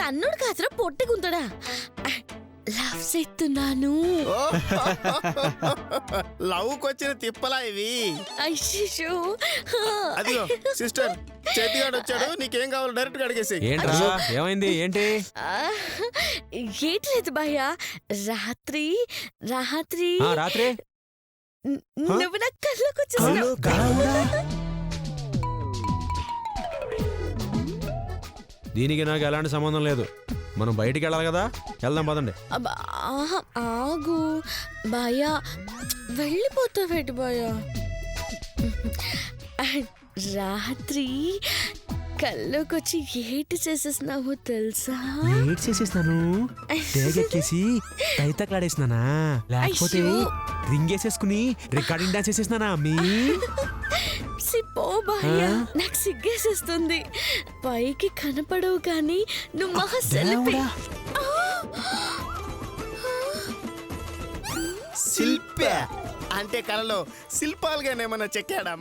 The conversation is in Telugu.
తన్నుడు కాదురా పొట్టి గుంతడా. లవ్ చేస్తున్నాను. లవ్కి వచ్చిన తిప్పలా ఇవి. అయ్యో అదిగో సిస్టర్ చేతిగాడు వచ్చాడు, నీకేం కావాలో డైరెక్ట్ గా అడిగేసి. ఏంట్రా ఏమైంది ఏంటి? ఏటి లేదు భయ్యా, రాత్రి రాత్రి రాత్రి నువ్వు నా కళ్ళకు వచ్చేసావు. దీనికి నాకు ఎలాంటి సంబంధం లేదు. మనం బయటికి వెళ్ళాలి కదా, వెళ్దాం పదండి. ఆగు భయ్యా, వెళ్ళిపోతావేటి భయ్యా. రాత్రి కళ్ళకొచ్చి ఏటి చేసేసినావు తెలుసా? ఏడ్ చేసేసినాను, తేగెక్కేసి తైతట్లాడేసినానా, లేకపోతే రింగ్ వేసేసుకుని రికార్డింగ్ డాన్స్ చేసేసినానా? మీ సిప్పో భయ్యా, నాకు సిగ్గేసేస్తుంది. పైకి కనపడవు కానీ నువ్వు మహా సెల్ఫీ. శిల్ప అంటే కళలో శిల్పాలుగానేమన్నా చెక్కాడమ్మా?